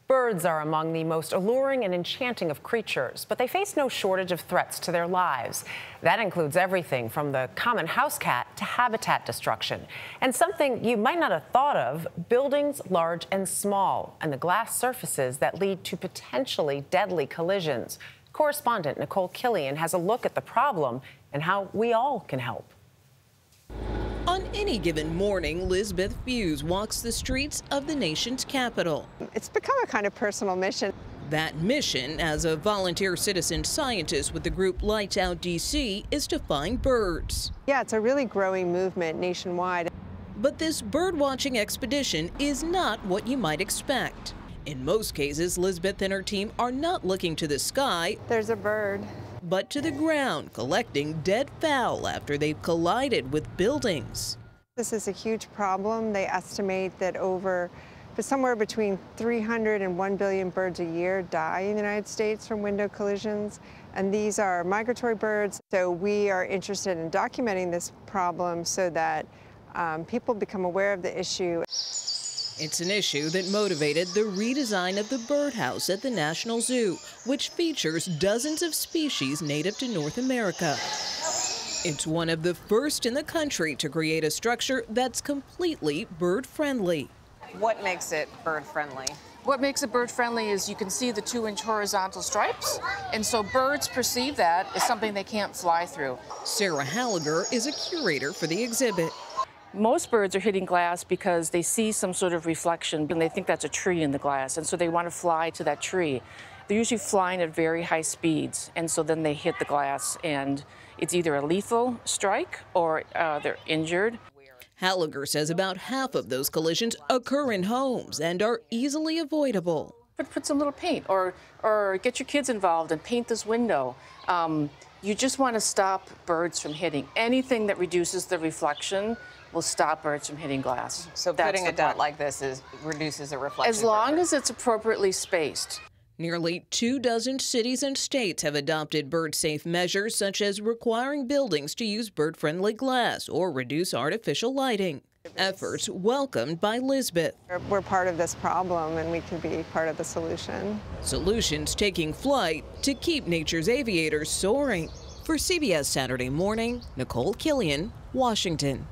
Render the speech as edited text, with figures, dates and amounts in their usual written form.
Birds are among the most alluring and enchanting of creatures, but they face no shortage of threats to their lives. That includes everything from the common house cat to habitat destruction. And something you might not have thought of, buildings large and small, and the glass surfaces that lead to potentially deadly collisions. Correspondent Nikole Killion has a look at the problem and how we all can help. On any given morning, Lisbeth Fuse walks the streets of the nation's capital. It's become a kind of personal mission. That mission, as a volunteer citizen scientist with the group Lights Out DC, is to find birds. Yeah, it's a really growing movement nationwide. But this bird-watching expedition is not what you might expect. In most cases, Lisbeth and her team are not looking to the sky. There's a bird. But to the ground, collecting dead fowl after they've collided with buildings. This is a huge problem. They estimate that somewhere between 300 and 1 billion birds a year die in the United States from window collisions. And these are migratory birds. So we are interested in documenting this problem so that people become aware of the issue. It's an issue that motivated the redesign of the birdhouse at the National Zoo, which features dozens of species native to North America. It's one of the first in the country to create a structure that's completely bird-friendly. What makes it bird-friendly? What makes it bird-friendly is you can see the 2-inch horizontal stripes, and so birds perceive that as something they can't fly through. Sarah Halliger is a curator for the exhibit. Most birds are hitting glass because they see some sort of reflection and they think that's a tree in the glass, and so they want to fly to that tree. They're usually flying at very high speeds, and so then they hit the glass, and it's either a lethal strike or they're injured. Halliger says about half of those collisions occur in homes and are easily avoidable. But put some little paint or get your kids involved and paint this window. You just want to stop birds from hitting. Anything that reduces the reflection will stop birds from hitting glass. So putting a dot like this reduces the reflection. As long as it's appropriately spaced. Nearly 24 cities and states have adopted bird-safe measures, such as requiring buildings to use bird-friendly glass or reduce artificial lighting. Efforts welcomed by Lisbeth. We're part of this problem, and we can be part of the solution. Solutions taking flight to keep nature's aviators soaring. For CBS Saturday Morning, Nikole Killion, Washington.